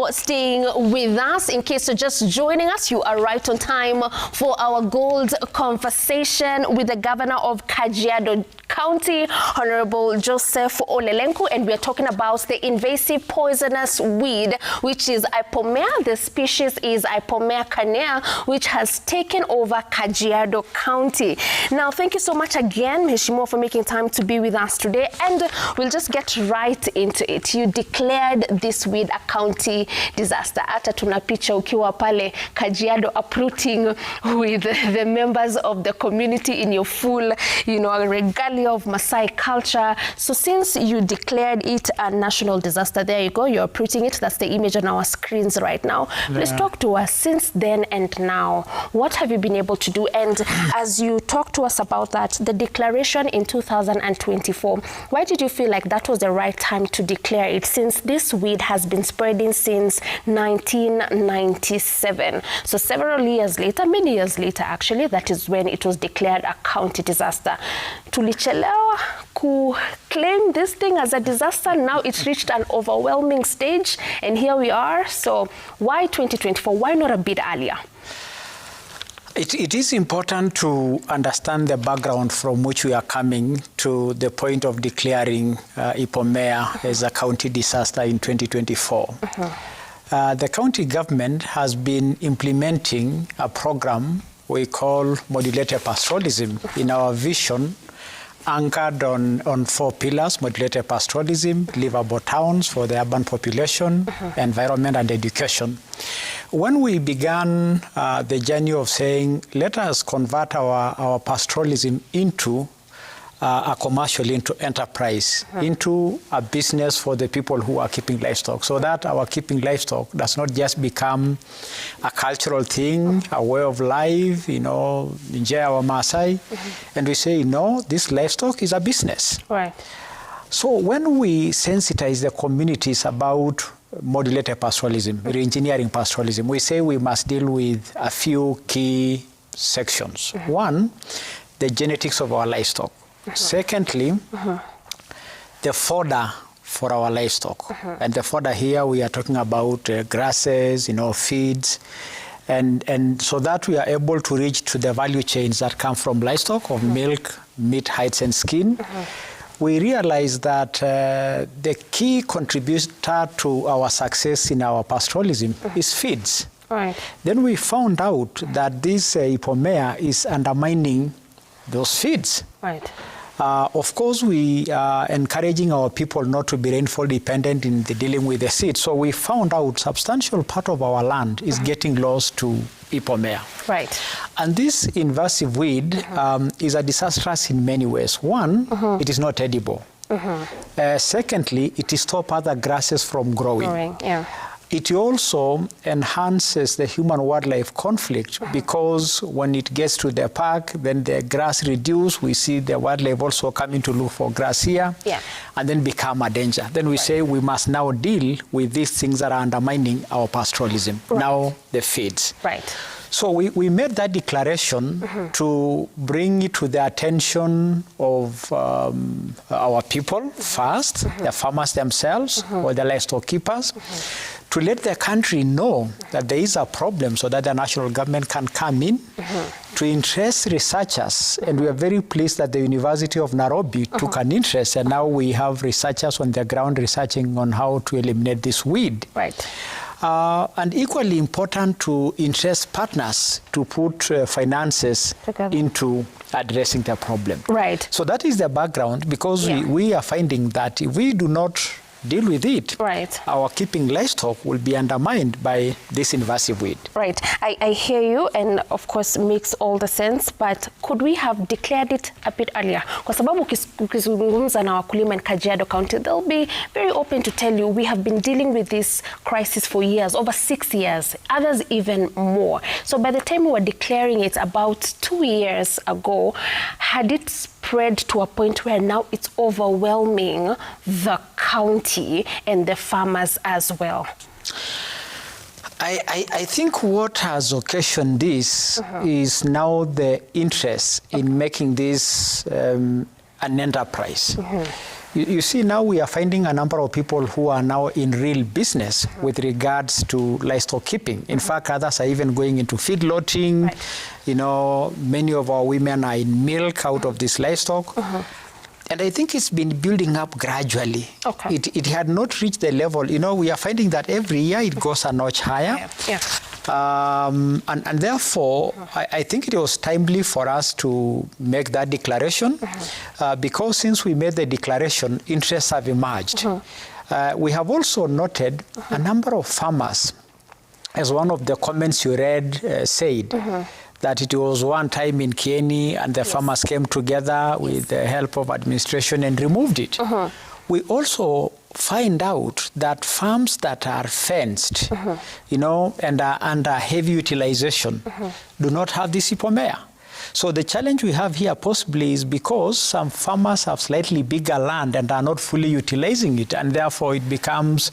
Staying with us. In case you're just joining us, you are right on time for our gold conversation with the governor of Kajiado County, Honorable Joseph Olelenku, and we are talking about the invasive poisonous weed, which is Ipomea. The species is Ipomea canea, which has taken over Kajiado County. Now, thank you so much again, Mheshimiwa, for making time to be with us today, and we'll just get right into it. You declared this weed a county disaster. Hata tuna picha ukiwa pale Kajiado uprooting with the members of the community in your full, regalia of Maasai culture. So since you declared it a national disaster, there you go, you're uprooting it. That's the image on our screens right now. Yeah. Please talk to us since then and now. What have you been able to do? And as you talk to us about that, the declaration in 2024, why did you feel like that was the right time to declare it, since this weed has been spreading since 1997? So several years later, many years later actually, that is when it was declared a county disaster. Tulichelewa ku claim this thing as a disaster. Now it's reached an overwhelming stage, and here we are. So why 2024? Why not a bit earlier? It is important to understand the background from which we are coming to the point of declaring Ipomea as a county disaster in 2024. The county government has been implementing a program we call modulated pastoralism in our vision, anchored on 4 pillars: modulated pastoralism, livable towns for the urban population, environment and education. When we began the journey of saying, let us convert our pastoralism into a commercial, into enterprise, into a business for the people who are keeping livestock, so that our keeping livestock does not just become a cultural thing, a way of life, enjoy our Maasai, and we say, no, this livestock is a business. Right. So when we sensitize the communities about modulated pastoralism, re-engineering pastoralism, we say we must deal with a few key sections. One, the genetics of our livestock. Secondly, the fodder for our livestock. And the fodder here, we are talking about grasses, feeds, and so that we are able to reach to the value chains that come from livestock, of milk, meat, hides, and skin. We realize that the key contributor to our success in our pastoralism is feeds. Right. Then we found out that this Ipomea is undermining those feeds. Right. Of course, we are encouraging our people not to be rainfall dependent in the dealing with the seed. So we found out substantial part of our land is getting lost to Ipomea. Right. And this invasive weed is a disastrous in many ways. One, it is not edible. Secondly, it stops other grasses from growing. Yeah. It also enhances the human-wildlife conflict, because when it gets to the park, then the grass reduces. We see the wildlife also coming to look for grass here, and then become a danger. Then we say we must now deal with these things that are undermining our pastoralism. Now the feeds. Right. So we made that declaration to bring it to the attention of our people first, the farmers themselves, or the livestock keepers, to let the country know that there is a problem, so that the national government can come in to interest researchers. And we are very pleased that the University of Nairobi took an interest, and now we have researchers on the ground researching on how to eliminate this weed. Right. And equally important, to interest partners to put finances into addressing the problem. Right. So that is the background, because we are finding that if we do not deal with it, our keeping livestock will be undermined by this invasive weed. Right. I hear you, and of course makes all the sense, but could we have declared it a bit earlier? Kwa sababu ukizungumza na wakulima in Kajiado County, they'll be very open to tell you we have been dealing with this crisis for years, over 6 years, others even more. So by the time we were declaring it about 2 years ago, had it spread to a point where now it's overwhelming the county and the farmers as well? I think what has occasioned this is now the interest in making this an enterprise. You see, now we are finding a number of people who are now in real business with regards to livestock keeping. In fact, others are even going into feedlotting. Right. You know, many of our women are in milk out of this livestock. And I think it's been building up gradually. Okay. It had not reached the level, you know, we are finding that every year it goes a notch higher. Yeah. And therefore, I think it was timely for us to make that declaration because since we made the declaration, interests have emerged. We have also noted a number of farmers, as one of the comments you read said, that it was one time in Kieni and the farmers came together with the help of administration and removed it. We also find out that farms that are fenced, you know, and are under heavy utilization do not have this ipomea. So the challenge we have here possibly is because some farmers have slightly bigger land and are not fully utilizing it, and therefore it becomes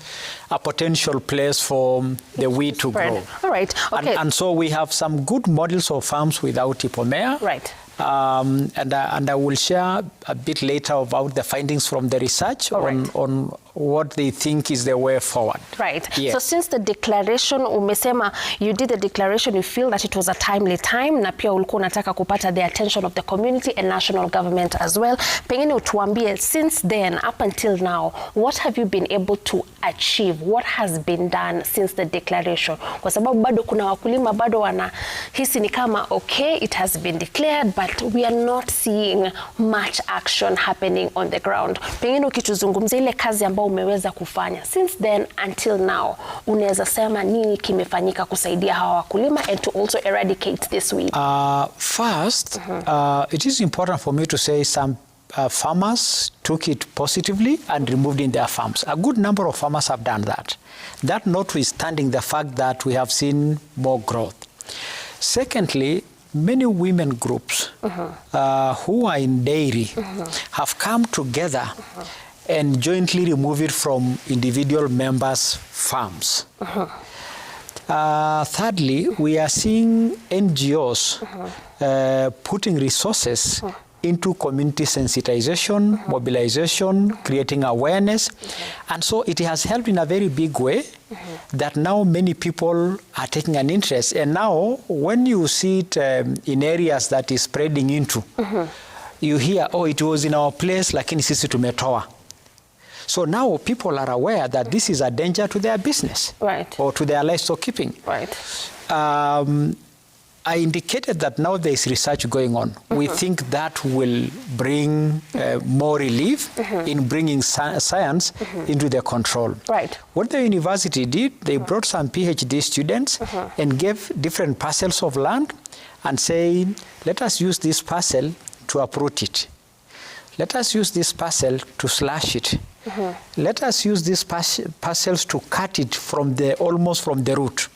a potential place for the weed to grow. All right. Okay. And so we have some good models of farms without ipomea. Right. And I will share a bit later about the findings from the research on what they think is the way forward. Right. Yes. So since the declaration, umesema you did the declaration, you feel that it was a timely time, na pia ulikuwa unataka kupata the attention of the community and national government as well. Pengine utuambie, since then, up until now, what have you been able to achieve? What has been done since the declaration? Kwa sababu bado kuna wakulima bado wanahisi ni kama, okay, it has been declared, but we are not seeing much action happening on the ground. Pengine ukituzungumzia ile kazi ambayo umeweza kufanya since then until now, unaweza sema nini kimefanyika kusaidia hawa wakulima and to also eradicate this weed? First, it is important for me to say some farmers took it positively and removed in their farms. A good number of farmers have done that. That notwithstanding the fact that we have seen more growth. Secondly, many women groups who are in dairy have come together and jointly remove it from individual members' farms. Thirdly, we are seeing NGOs putting resources into community sensitization, mobilization, creating awareness. And so it has helped in a very big way that now many people are taking an interest. And now when you see it in areas that is spreading into, you hear, oh, it was in our place, lakini sisi tumetoa. So now people are aware that this is a danger to their business, or to their livestock keeping. I indicated that now there is research going on. We think that will bring more relief in bringing science into the control. What the university did, they brought some PhD students and gave different parcels of land and saying, let us use this parcel to uproot it. Let us use this parcel to slash it. Let us use these parcels to cut it from almost from the root.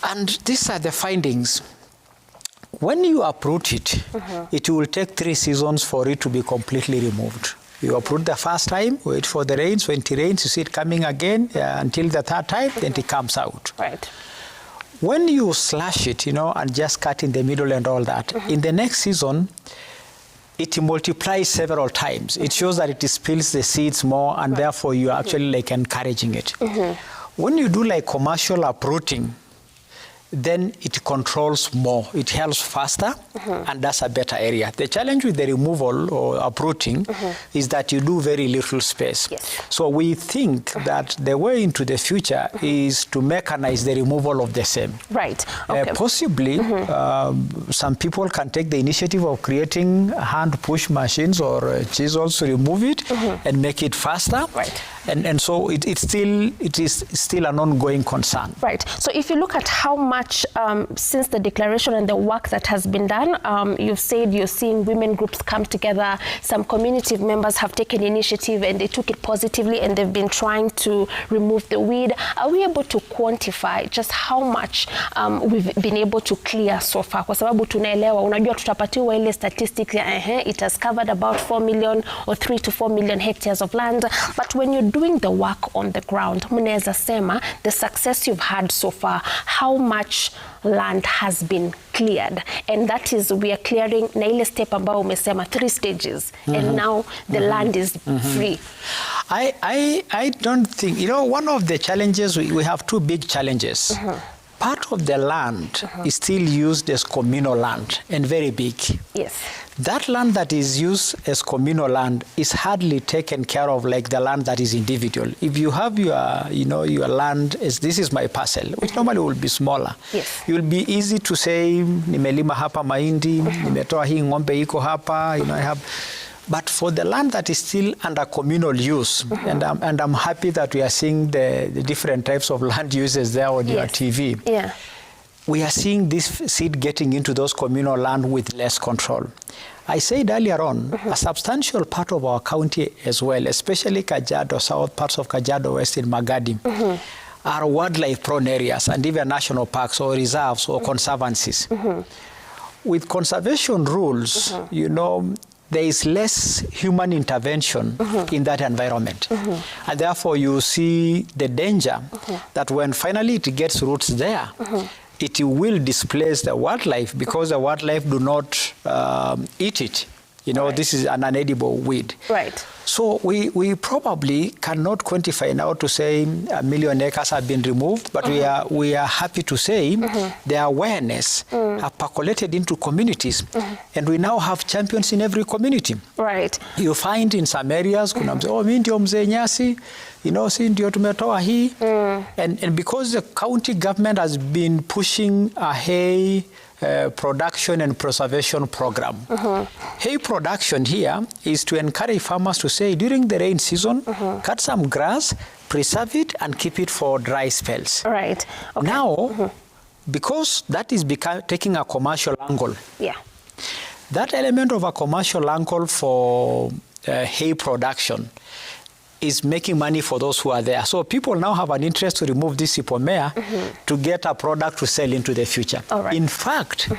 And these are the findings. When you uproot it, it will take 3 seasons for it to be completely removed. You uproot the first time, wait for the rains. When it rains, you see it coming again until the third time, then it comes out. When you slash it, you know, and just cut in the middle and all that, in the next season, it multiplies several times. It shows that it spills the seeds more, and therefore you are actually like encouraging it. When you do like commercial uprooting, then it controls more. It helps faster, and that's a better area. The challenge with the removal or uprooting is that you do very little space. So we think that the way into the future is to mechanize the removal of the same. Possibly, some people can take the initiative of creating hand push machines or chisels to remove it and make it faster. And so it is still an ongoing concern. So if you look at how much since the declaration and the work that has been done, you've said you're seeing women groups come together, some community members have taken initiative and they took it positively and they've been trying to remove the weed. Are we able to quantify just how much we've been able to clear so far? Kwa sababu tunaelewa, unajua tutapatiwa ile statistics ya it has covered about 4 million or 3 to 4 million hectares of land. But when you're doing the work on the ground, mnaweza sema the success you've had so far, how much land has been cleared? cleared, and that is we are clearing na ile step ambao umesema 3 stages, and now the land is free. I don't think, one of the challenges, we have 2 big challenges. Part of the land is still used as communal land and very big. Yes. That land that is used as communal land is hardly taken care of like the land that is individual. If you have your land, this is my parcel, which normally will be smaller. Yes. It will be easy to say, nimelima hapa mahindi, nimetoa hii ng'ombe iko hapa, I have. But for the land that is still under communal use, and I'm happy that we are seeing the different types of land uses there on your TV. Yeah. We are seeing this seed getting into those communal land with less control. I said earlier on, a substantial part of our county as well, especially Kajiado South, parts of Kajiado West in Magadi, are wildlife-prone areas and even national parks or reserves or conservancies. With conservation rules, there is less human intervention in that environment. And therefore, you see the danger that when finally it gets roots there, it will displace the wildlife because the wildlife do not eat it. This is an unedible weed. Right. So we probably cannot quantify now to say 1 million acres have been removed, but we are happy to say the awareness have percolated into communities, and we now have champions in every community. Right. You find in some areas, kuna mzee, mimi ndio mzee nyasi, si ndio tumetoa hii, and because the county government has been pushing a hay production and preservation program. Hay production here is to encourage farmers to say during the rain season, cut some grass, preserve it, and keep it for dry spells. Right. Okay. Now, because that is taking a commercial angle. Yeah. That element of a commercial angle for hay production is making money for those who are there. So people now have an interest to remove this ipomea to get a product to sell into the future. All right. In fact,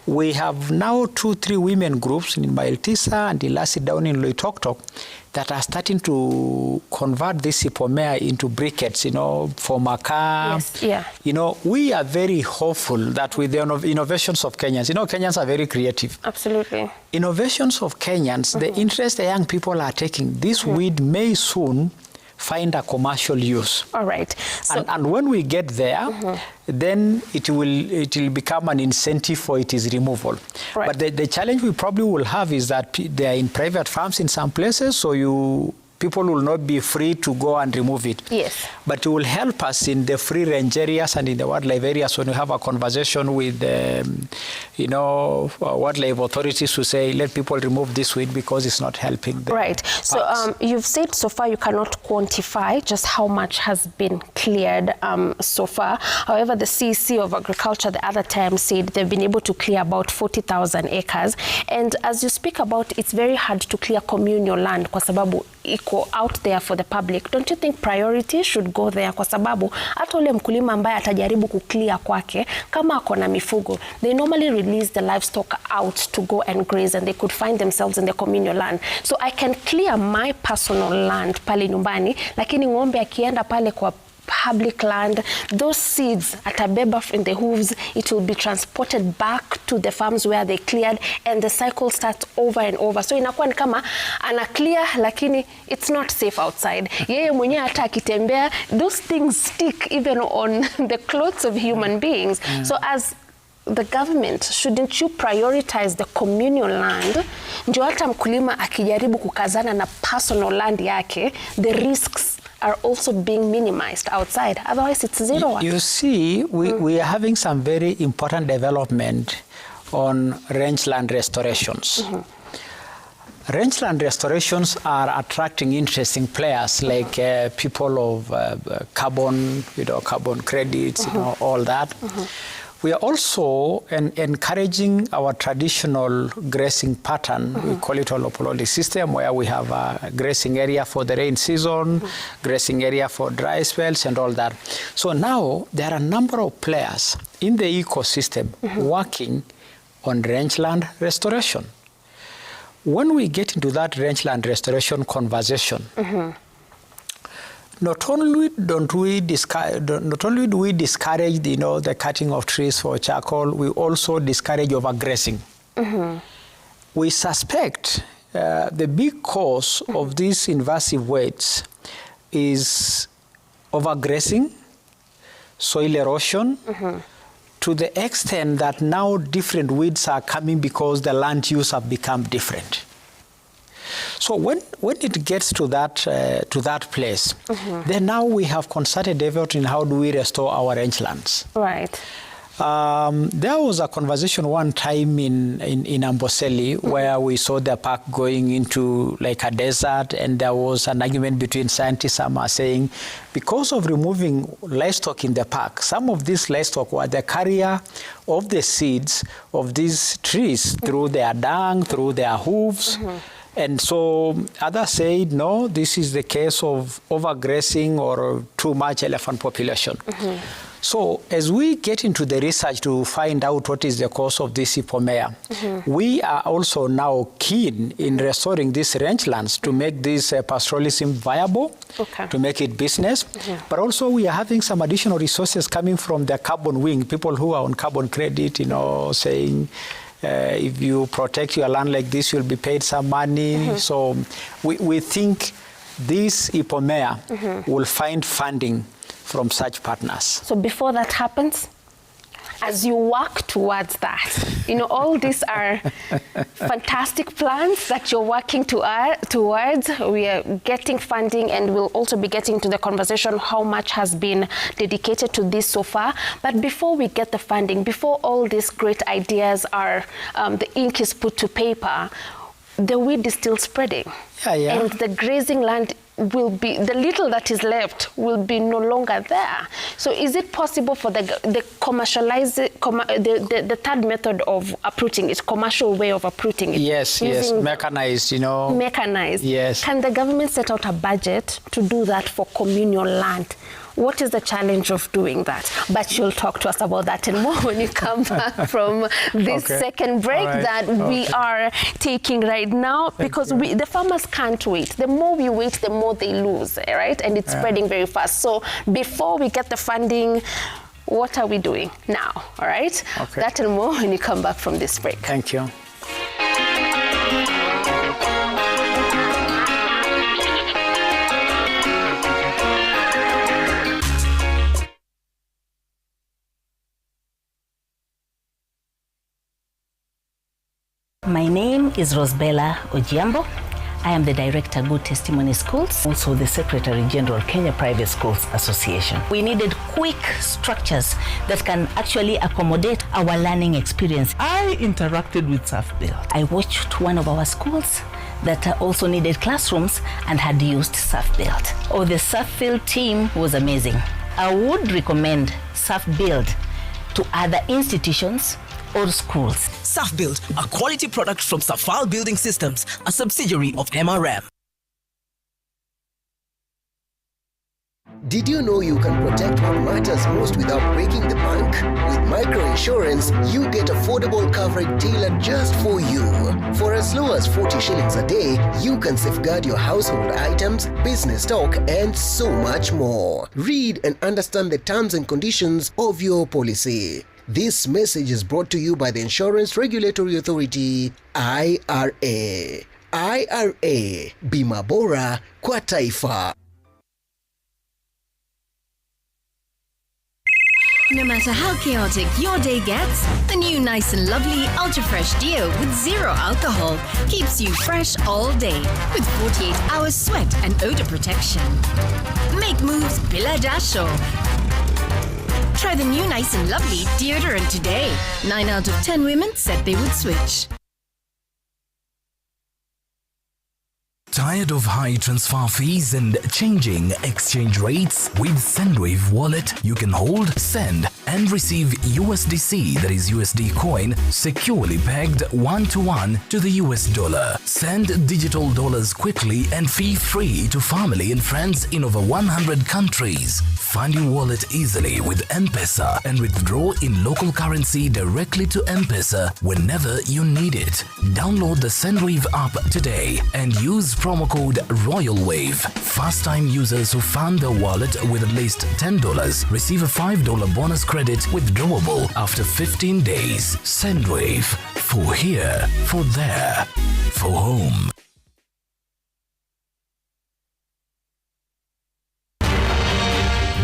we have now 2-3 women groups in Mailtisa and Ilasi down in Loitoktok that are starting to convert this ipomea into briquettes, for makaa. Yes, yeah. We are very hopeful that with the innovations of Kenyans, Kenyans are very creative. Absolutely. Innovations of Kenyans, the interest the young people are taking, this weed may soon find a commercial use. All right. So, and when we get there, then it will become an incentive for its removal. Right. But the challenge we probably will have is that they are in private farms in some places, so people will not be free to go and remove it. Yes. But it will help us in the free range areas and in the wildlife areas when we have a conversation with, wildlife authorities to say, let people remove this weed because it's not helping them. Right. So you've said so far you cannot quantify just how much has been cleared so far. However, the CEC of Agriculture the other time said they've been able to clear about 40,000 acres. And as you speak about, it's very hard to clear communal land kwa sababu iko out there for the public. Don't you think priority should go there? Kwa sababu hata ule mkulima ambaye atajaribu kuclear kwake kama ako na mifugo, they normally release the livestock out to go and graze, and they could find themselves in the communal land. So I can clear my personal land pale nyumbani, lakini ng'ombe akienda pale kwa public land, those seeds atabeba in the hooves, it will be transported back to the farms where they cleared, and the cycle starts over and over. So inakuwa ni kama ana clear lakini it's not safe outside. Yeye mwenyewe hata akitembea, those things stick even on the clothes of human beings. So as the government, shouldn't you prioritize the communal land? Ndio hata mkulima akijaribu kukazana na personal land yake, the risks are also being minimized outside. Otherwise, it's zero. You see, we are having some very important development on rangeland restorations. Rangeland restorations are attracting interesting players like people of carbon, carbon credits, all that. We are also encouraging our traditional grazing pattern. We call it a lopololi system, where we have a grazing area for the rain season, grazing area for dry spells, and all that. So now there are a number of players in the ecosystem working on rangeland restoration. When we get into that rangeland restoration conversation, not only do we discourage, the cutting of trees for charcoal, we also discourage overgrazing. We suspect the big cause of these invasive weeds is overgrazing, soil erosion, to the extent that now different weeds are coming because the land use have become different. So when it gets to that place, then now we have concerted effort in how do we restore our rangelands. Right. There was a conversation one time in Amboseli where we saw the park going into like a desert, and there was an argument between scientists. Some are saying because of removing livestock in the park, some of these livestock were the carrier of the seeds of these trees through their dung, through their hooves. And so others said, no, this is the case of overgrazing or too much elephant population. So as we get into the research to find out what is the cause of this ipomea, we are also now keen in restoring these rangelands to make this pastoralism viable, to make it business. But also we are having some additional resources coming from the carbon wing, people who are on carbon credit, saying, if you protect your land like this, you'll be paid some money. So we think this ipomea will find funding from such partners. So before that happens, as you work towards that, all these are fantastic plans that you're working towards. We are getting funding, and we'll also be getting to the conversation how much has been dedicated to this so far. But before we get the funding, before all these great ideas are, the ink is put to paper, the weed is still spreading. And the grazing land will be, the little that is left will be no longer there. So is it possible for the third method of uprooting it, commercial way of uprooting it? Yes, mechanized, Mechanized. Yes. Can the government set out a budget to do that for communal land? What is the challenge of doing that? But you'll talk to us about that and more when you come back from this second break that we are taking right now, because the farmers can't wait. The more we wait, the more they lose, right? And it's spreading very fast. So before we get the funding, what are we doing now, all right? That and more when you come back from this break. Thank you. My name is Rosbella Ojiambo. I am the Director, Good Testimony Schools, also the Secretary General, Kenya Private Schools Association. We needed quick structures that can actually accommodate our learning experience. I interacted with SAFBuild. I watched one of our schools that also needed classrooms and had used SAFBuild. The SAFBuild team was amazing. I would recommend SAFBuild to other institutions or schools. SAFBuild, a quality product from Safal Building Systems, a subsidiary of MRM. Did you know you can protect what matters most without breaking the bank? With microinsurance, you get affordable coverage tailored just for you. For as low as 40 shillings a day, you can safeguard your household items, business stock, and so much more. Read and understand the terms and conditions of your policy. This message is brought to you by the Insurance Regulatory Authority, IRA. IRA, Bima Bora kwa Taifa. No matter how chaotic your day gets, the new Nice and Lovely Ultra Fresh Deo with zero alcohol keeps you fresh all day with 48 hours sweat and odor protection. Make moves bila jasho. Try the new Nice and Lovely deodorant today. 9 out of 10 women said they would switch. Tired of high transfer fees and changing exchange rates? With SendWave Wallet, you can hold, send, and receive USDC, that is USD coin, securely pegged one-to-one to the US dollar. Send digital dollars quickly and fee-free to family and friends in over 100 countries. Fund your wallet easily with M-Pesa and withdraw in local currency directly to M-Pesa whenever you need it. Download the SendWave app today and use promo code ROYALWAVE. First-time users who fund their wallet with at least $10 receive a $5 bonus credit withdrawable after 15 days. Sendwave. For here, for there, for home.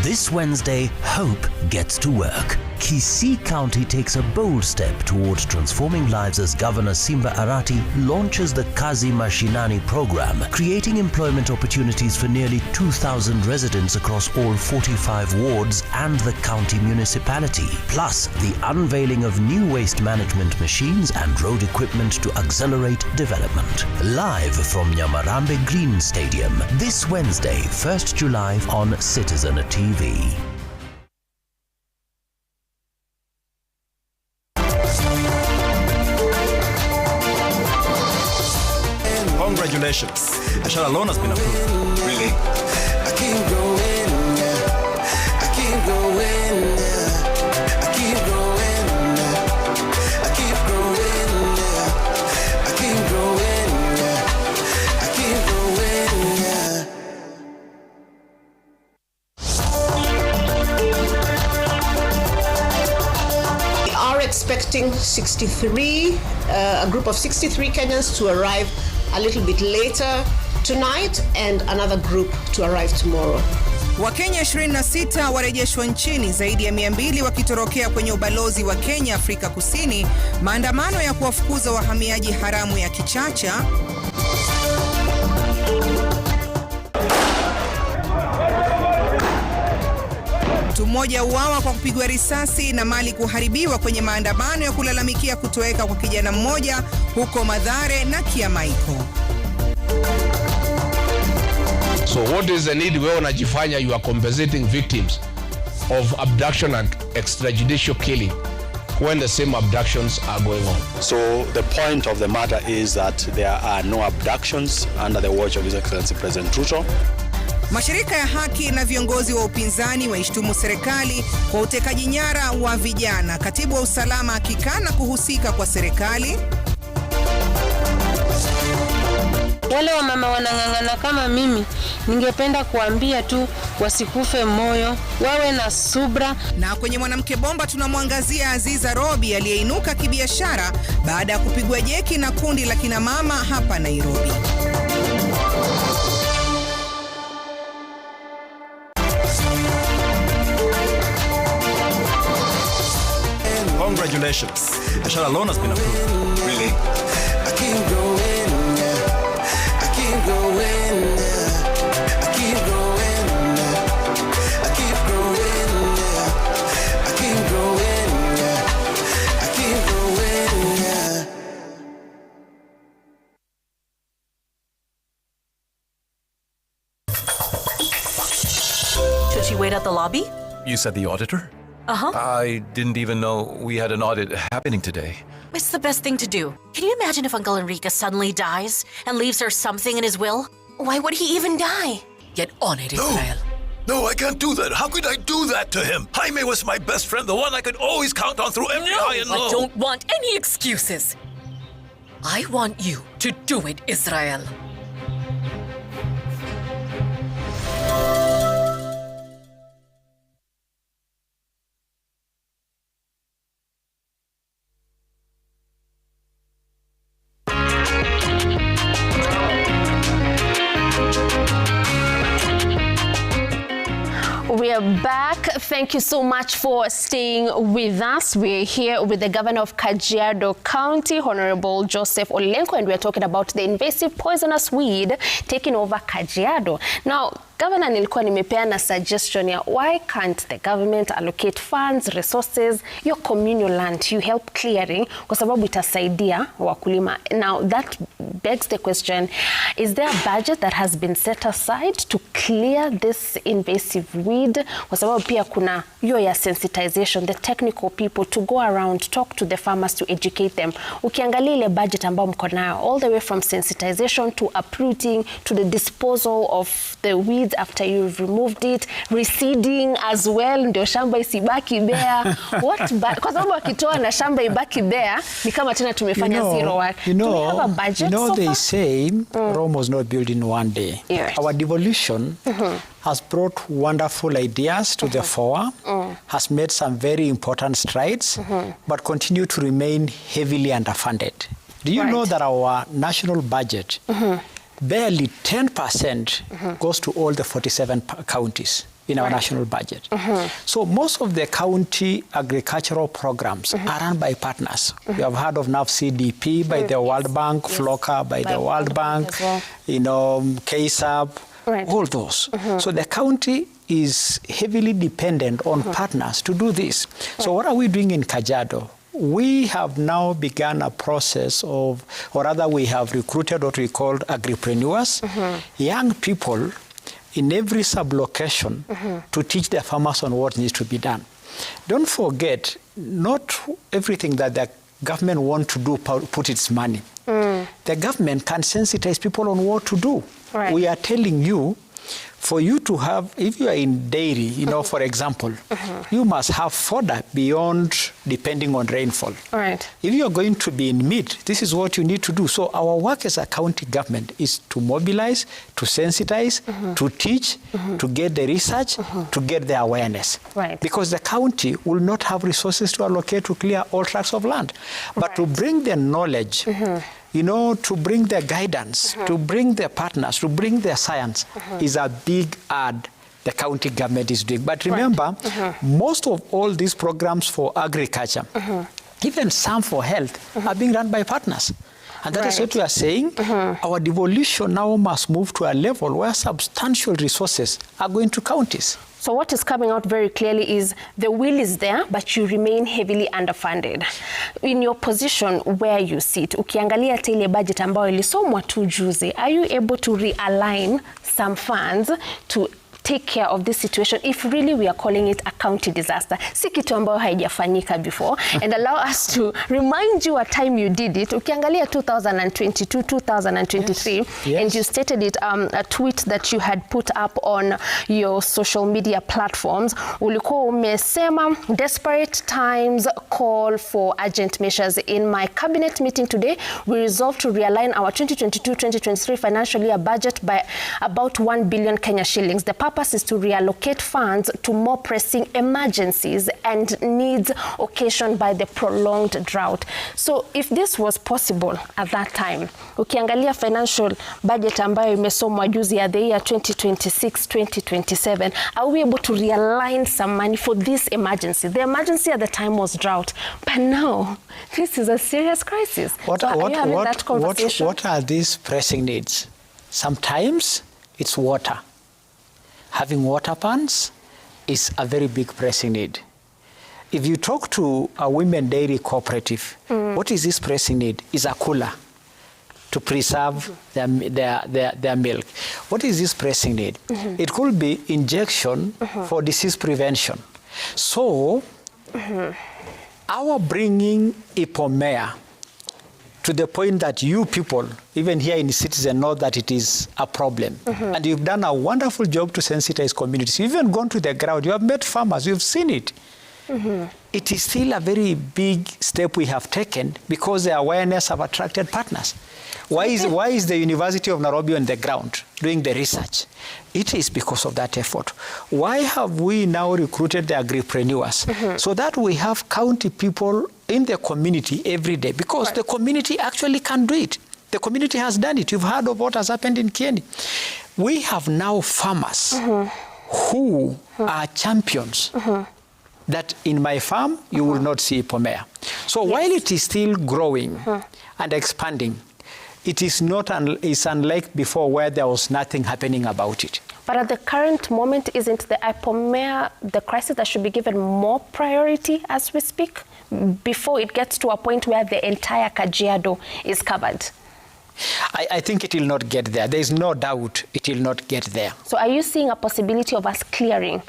This Wednesday, hope gets to work. Kisii County takes a bold step towards transforming lives as Governor Simba Arati launches the Kazi Mashinani program, creating employment opportunities for nearly 2,000 residents across all 45 wards and the county municipality. Plus, the unveiling of new waste management machines and road equipment to accelerate development. Live from Nyamarambe Green Stadium, this Wednesday, 1st July on Citizen TV. Congratulations. The share loan has been approved. Really? I keep going, I keep going, I keep going, I keep going, I keep going, I keep going. We are expecting 63, a group of 63 Kenyans to arrive a little bit later tonight and another group to arrive tomorrow. Wakenya 26 warejeshwa nchini, zaidi ya 200 wakitorokea kwenye ubalozi wa Kenya Afrika Kusini. Maandamano ya kuwafukuza wahamiaji haramu ya kichacha. Mtu mmoja uawa kwa kupigwa risasi na mali kuharibiwa kwenye maandamano ya kulalamikia kutoweka kwa kijana mmoja huko Mathare na Kiamaiko. So what is the need? Wewe unajifanya you are compensating victims of abduction and extrajudicial killing when the same abductions are going on. So the point of the matter is that there are no abductions under the watch of His Excellency President Ruto. Mashirika ya haki na viongozi wa upinzani waishtumu serikali kwa utekaji nyara wa vijana. Katibu wa usalama akikana kuhusika kwa serikali. Wale wa mama wanang'ang'ana kama mimi, ningependa kuambia tu wasikufe moyo, wawe na subra. Na kwenye mwanamke bomba tunamwangazia Aziza Robi aliyeinuka kibiashara baada ya kupigwa jeki na kundi la kina mama hapa Nairobi. Congratulations. The share loan has been approved. Really? I keep going, I keep going, I keep going, I keep going, I keep going, I keep going. Should she wait at the lobby? You said the auditor? Uh-huh. I didn't even know we had an audit happening today. It's the best thing to do. Can you imagine if Uncle Enrique suddenly dies and leaves her something in his will? Why would he even die? Get on it, Israel. No, I can't do that. How could I do that to him? Jaime was my best friend, the one I could always count on through every high and low. I don't want any excuses. I want you to do it, Israel. We are back. Thank you so much for staying with us. We're here with the Governor of Kajiado County, Honorable Joseph Olenko, and we're talking about the invasive poisonous weed taking over Kajiado. Now, Governor, nilikuwa nimepeana suggestion ya why can't the government allocate funds, resources, your communal land, you help clearing, kwa sababu itasaidia wakulima. Now, that begs the question, is there a budget that has been set aside to clear this invasive weed? Kwa sababu pia kuna hiyo ya sensitization, the technical people to go around, talk to the farmers to educate them. Ukiangalia ile budget ambao mko nayo, all the way from sensitization to uprooting to the disposal of the weeds after you've removed it, reseeding as well, ndio shamba isibaki bare. Kwa sababu wakitoa na shamba ibaki bare, ni kama tena tumefanya zero work. Do we have a budget you know know, they say Rome was not built in one day. Yes. Our devolution has brought wonderful ideas to the fore, has made some very important strides, but continue to remain heavily underfunded. Do you know that our national budget, barely 10% goes to all the 47 counties in our national budget. So most of the county agricultural programs are run by partners. We have heard of now CDP by the World Bank, FLOCA by the World Bank, you know, KSAP, all those. So the county is heavily dependent on partners to do this. So what are we doing in Kajiado? We have now begun a process of, or rather we have recruited what we call agripreneurs, young people in every sub-location to teach the farmers on what needs to be done. Don't forget, not everything that the government wants to do put its money. The government can sensitize people on what to do. We are telling you, for you to have, if you are in dairy, you know, for example, you must have fodder beyond depending on rainfall. If you are going to be in meat, this is what you need to do. So our work as a county government is to mobilize, to sensitize, to teach, to get the research, to get the awareness. Because the county will not have resources to allocate to clear all tracts of land. But to bring the knowledge, you know, to bring the guidance, to bring the partners, to bring the science is a big add the county government is doing. But remember, most of all these programs for agriculture, even some for health, are being run by partners. And that is what we are saying. Our devolution now must move to a level where substantial resources are going to counties. So what is coming out very clearly is the will is there, but you remain heavily underfunded. In your position where you sit, ukiangalia ile budget ambayo ilisomwa tu juzi, are you able to realign some funds to take care of this situation if really we are calling it a county disaster? Si kitu ambayo haijafanyika before. And allow us to remind you a time you did it. Ukiangalia 2022, 2023, and you stated it, a tweet that you had put up on your social media platforms. Ulikuwa umesema, desperate times call for urgent measures. In my cabinet meeting today, we resolved to realign our 2022-2023 financial year budget by about 1 billion Kenya shillings. The purpose is to reallocate funds to more pressing emergencies and needs occasioned by the prolonged drought. So if this was possible at that time, ukiangalia financial budget ambayo imesomwa juzi ya the year 2026-2027, are we able to realign some money for this emergency? The emergency at the time was drought, but now this is a serious crisis. What are these pressing needs? Sometimes it's water. Having water pans is a very big pressing need. If you talk to a women dairy cooperative, what is this pressing need? Is a cooler to preserve their milk. What is this pressing need? It could be injection for disease prevention. So, our bringing Ipomea to the point that you people, even here in the Citizen, know that it is a problem. And you've done a wonderful job to sensitize communities. You've even gone to the ground. You have met farmers. You've seen it. It is still a very big step we have taken because the awareness have attracted partners. Why is the University of Nairobi on the ground doing the research? It is because of that effort. Why have we now recruited the agripreneurs? So that we have county people in the community every day, because the community actually can do it. The community has done it. You've heard of what has happened in Kieni. We have now farmers who are champions that in my farm you will not see Ipomea. So while it is still growing and expanding, it is not it's unlike before where there was nothing happening about it. But at the current moment, isn't the Ipomea the crisis that should be given more priority as we speak, before it gets to a point where the entire Kajiado is covered? I think it will not get there. There is no doubt it will not get there. So are you seeing a possibility of us clearing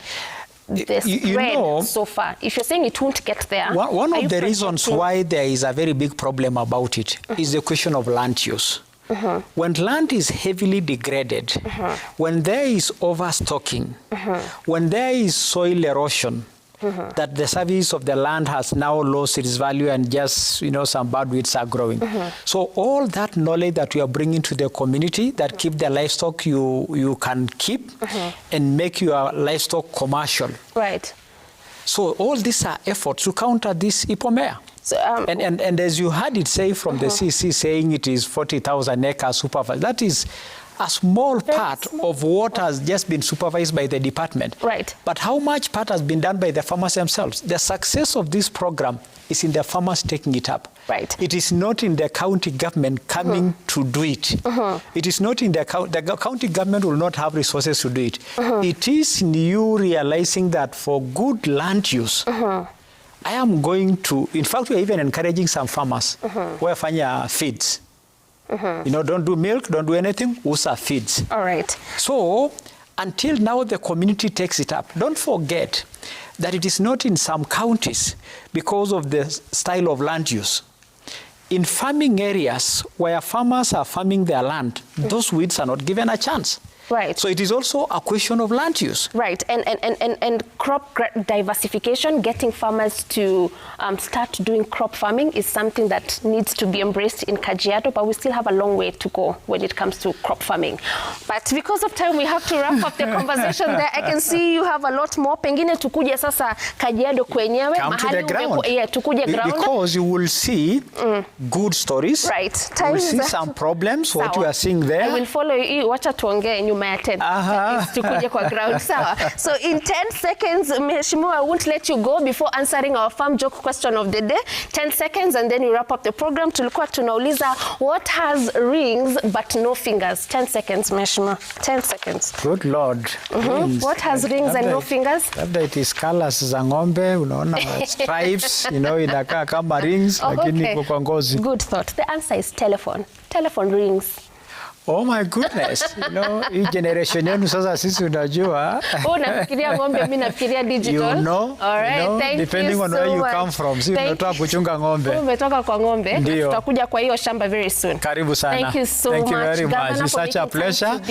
the spread so far? If you're saying it won't get there, one of the reasons why there is a very big problem about it is the question of land use. When land is heavily degraded, when there is overstocking, when there is soil erosion, that the service of the land has now lost its value and just, some bad weeds are growing. So all that knowledge that we are bringing to the community that keep the livestock you can keep and make your livestock commercial. Right. So all these are efforts to counter this ipomea. So, and as you heard it say from the CC saying it is 40,000 acres supervised, that is a small part of what has just been supervised by the department. Right. But how much part has been done by the farmers themselves? The success of this program is in the farmers taking it up. Right. It is not in the county government coming to do it. It is not in the county government will not have resources to do it. It is in you realizing that for good land use, I am going to, in fact, we are even encouraging some farmers who are finding feeds. Don't do milk, don't do anything, usa feeds. All right. So until now the community takes it up. Don't forget that it is not in some counties because of the style of land use. In farming areas where farmers are farming their land, those weeds are not given a chance. Right. So it is also a question of land use. Right. And crop diversification, getting farmers to start doing crop farming is something that needs to be embraced in Kajiado, but we still have a long way to go when it comes to crop farming. But because of time, we have to wrap up the conversation there. I can see you have a lot more. Pengine tukuje sasa Kajiado kwenyewe. Come to the ground. Tukuje ground. Because you will see good stories. Right. You will see some problems, what you are seeing there. I will follow you. Wacha tuongee nyuma ya 10. Tukuje kwa ground. Sawa. So in 10 seconds, Mheshimiwa, I won't let you go before answering our farm joke question of the day. 10 seconds and then we wrap up the program. Tulikuwa tunauliza what has rings but no fingers. 10 seconds, Mheshimiwa. 10 seconds. Good Lord. What has rings and no fingers? Labda it is colors za ng'ombe, unaona stripes, inakaa kama rings, lakini kwa ngozi. Good thought. The answer is telephone. Telephone rings. Oh my goodness. Hii generation yenu sasa sisi unajua. Unafikiria ng'ombe, mimi nafikiria digital. All right. Thank depending you on so where you much. come from. Si unatoka kuchunga ng'ombe. Umetoka kwa ng'ombe. Tutakuja kwa hiyo shamba very soon. Karibu sana. Thank you so Thank much. you very much. Governor, It's such a pleasure.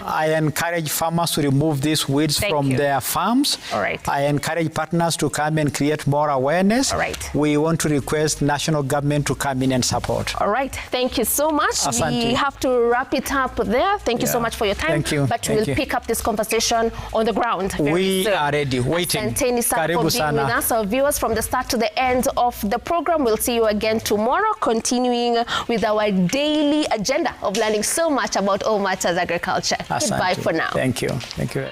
I encourage farmers to remove these weeds from their farms. All right. I encourage partners to come and create more awareness. All right. We want to request national government to come in and support. All right. Thank you so much. Asante. We have to wrap it up there. Thank you so much for your time. Thank you. But we'll pick up this conversation on the ground very soon. We are ready, waiting. Asanteni sana for being with us, our viewers, from the start to the end of the program. We'll see you again tomorrow, continuing with our daily agenda of learning so much about all matters agriculture. Asante. Goodbye for now. Thank you. Thank you.